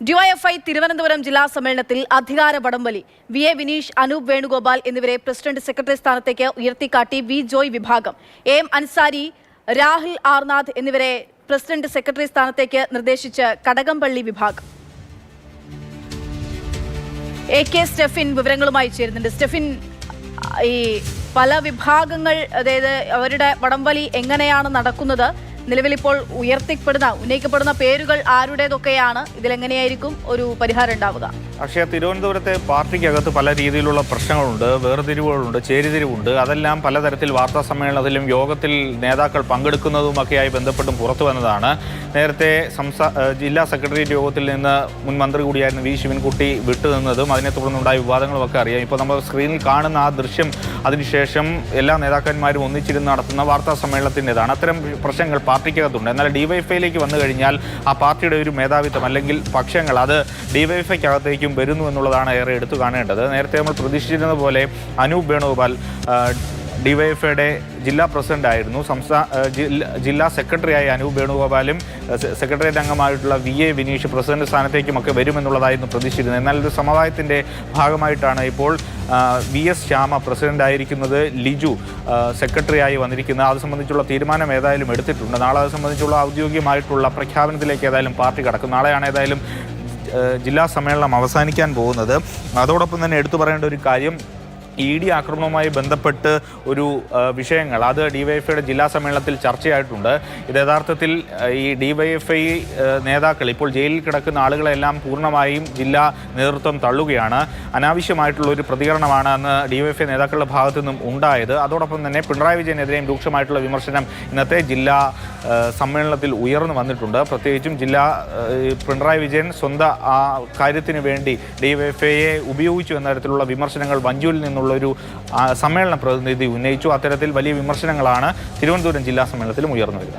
DYFI Thiruvananthapuram ജില്ലാ സമ്മേളനത്തിൽ അധികാര വടംവലി. വി.എ. വിനീഷ്, അനൂപ് വേണുഗോപാൽ എന്നിവരെ പ്രസിഡന്റ് സെക്രട്ടറി സ്ഥാനത്തേക്ക് ഉയർത്തിക്കാട്ടി വി ജോയ് വിഭാഗം. എം അൻസാരി, രാഹുൽ ആർനാഥ് എന്നിവരെ പ്രസിഡന്റ് സെക്രട്ടറി സ്ഥാനത്തേക്ക് നിർദ്ദേശിച്ച് കടകംപള്ളി വിഭാഗം. എ.കെ. സ്റ്റെഫിൻ വിവരങ്ങളുമായി ചേരുന്നുണ്ട്. സ്റ്റെഫിൻ, ഈ പല വിഭാഗങ്ങൾ, അതായത് അവരുടെ വടംവലി എങ്ങനെയാണ് നടക്കുന്നത്? നിലവിലിപ്പോൾ ഉന്നയിക്കപ്പെടുന്ന പേരുകൾ ആരുടേതൊക്കെയാണ്? ഇതിലെങ്ങനെയായിരിക്കും ഒരു പരിഹാരം ഉണ്ടാവുക? പക്ഷേ തിരുവനന്തപുരത്തെ പാർട്ടിക്കകത്ത് പല രീതിയിലുള്ള പ്രശ്നങ്ങളുണ്ട്, വേർതിരിവുകളുണ്ട്, ചേരിതിരിവുണ്ട്. അതെല്ലാം പലതരത്തിൽ വാർത്താ സമ്മേളനത്തിലും യോഗത്തിൽ നേതാക്കൾ പങ്കെടുക്കുന്നതുമൊക്കെയായി ബന്ധപ്പെട്ടും പുറത്തു വന്നതാണ്. നേരത്തെ ജില്ലാ സെക്രട്ടേറിയറ്റ് യോഗത്തിൽ നിന്ന് മുൻ മന്ത്രി കൂടിയായിരുന്ന വി ശിവൻകുട്ടി വിട്ടുനിന്നതും അതിനെ തുടർന്നുണ്ടായ വിവാദങ്ങളുമൊക്കെ അറിയാം. ഇപ്പോൾ നമ്മൾ സ്ക്രീനിൽ കാണുന്ന ആ ദൃശ്യം അതിനുശേഷം എല്ലാ നേതാക്കന്മാരും ഒന്നിച്ചിരുന്ന് നടത്തുന്ന വാർത്താ സമ്മേളനത്തിൻ്റെതാണ്. അത്തരം പ്രശ്നങ്ങൾ പാർട്ടിക്കകത്തുണ്ട്. എന്നാൽ ഡിവൈഎഫ്ഐയിലേക്ക് വന്നു കഴിഞ്ഞാൽ ആ പാർട്ടിയുടെ ഒരു മേധാവിത്വം അല്ലെങ്കിൽ പക്ഷങ്ങൾ അത് ഡിവൈഎഫ്ഐക്കകത്തേക്കും വരുന്നു എന്നുള്ളതാണ് ഏറെ എടുത്തു കാണേണ്ടത്. നേരത്തെ നമ്മൾ പ്രതീക്ഷിച്ചിരുന്ന പോലെ അനൂപ് വേണുഗോപാൽ ഡിവൈഎഫ്ഐയുടെ ജില്ലാ പ്രസിഡന്റായിരുന്നു. ജില്ലാ സെക്രട്ടറിയായ അനൂപ് വേണുഗോപാലും സെക്രട്ടേറിയറ്റ് അംഗമായിട്ടുള്ള വി.എ. വിനീഷ് പ്രസിഡന്റ് സ്ഥാനത്തേക്കുമൊക്കെ വരുമെന്നുള്ളതായിരുന്നു പ്രതീക്ഷിച്ചിരുന്നത്. എന്നാൽ ഒരു സമവായത്തിൻ്റെ ഭാഗമായിട്ടാണ് ഇപ്പോൾ വി.എസ്. ശ്യാമ പ്രസിഡന്റായിരിക്കുന്നത്, ലിജു സെക്രട്ടറിയായി വന്നിരിക്കുന്നത്. അത് സംബന്ധിച്ചുള്ള തീരുമാനം ഏതായാലും എടുത്തിട്ടുണ്ട്. നാളെ അത് സംബന്ധിച്ചുള്ള ഔദ്യോഗികമായിട്ടുള്ള പ്രഖ്യാപനത്തിലേക്ക് ഏതായാലും പാർട്ടി കടക്കും. നാളെയാണ് ഏതായാലും ജില്ലാ സമ്മേളനം അവസാനിക്കാൻ പോകുന്നത്. അതോടൊപ്പം തന്നെ എടുത്തു പറയേണ്ട ഒരു കാര്യം, ED ആക്രമണവുമായി ബന്ധപ്പെട്ട് ഒരു വിഷയങ്ങൾ അത് ഡിവൈഎഫ്ഐയുടെ ജില്ലാ സമ്മേളനത്തിൽ ചർച്ചയായിട്ടുണ്ട്. ഇത് യഥാർത്ഥത്തിൽ ഈ ഡിവൈഎഫ്ഐ നേതാക്കൾ ഇപ്പോൾ ജയിലിൽ കിടക്കുന്ന ആളുകളെല്ലാം പൂർണ്ണമായും ജില്ലാ നേതൃത്വം തള്ളുകയാണ്. അനാവശ്യമായിട്ടുള്ളൊരു പ്രതികരണമാണ് അന്ന് ഡിവൈഎഫ്ഐ നേതാക്കളുടെ ഭാഗത്തു നിന്നും ഉണ്ടായത്. അതോടൊപ്പം തന്നെ പിണറായി വിജയനെതിരെയും രൂക്ഷമായിട്ടുള്ള വിമർശനം ഇന്നത്തെ ജില്ലാ സമ്മേളനത്തിൽ ഉയർന്നു വന്നിട്ടുണ്ട്. പ്രത്യേകിച്ചും പിണറായി വിജയൻ സ്വന്തം കാര്യത്തിന് വേണ്ടി ഡിവൈഎഫ്ഐയെ ഉപയോഗിച്ചു എന്ന തരത്തിലുള്ള വിമർശനങ്ങൾ വഞ്ചൂരിൽ നിന്നുള്ള ഒരു സമ്മേളന പ്രതിനിധി ഉന്നയിച്ചു. അത്തരത്തിൽ വലിയ വിമർശനങ്ങളാണ് തിരുവനന്തപുരം ജില്ലാ സമ്മേളനത്തിലും ഉയർന്നു വരുന്നത്.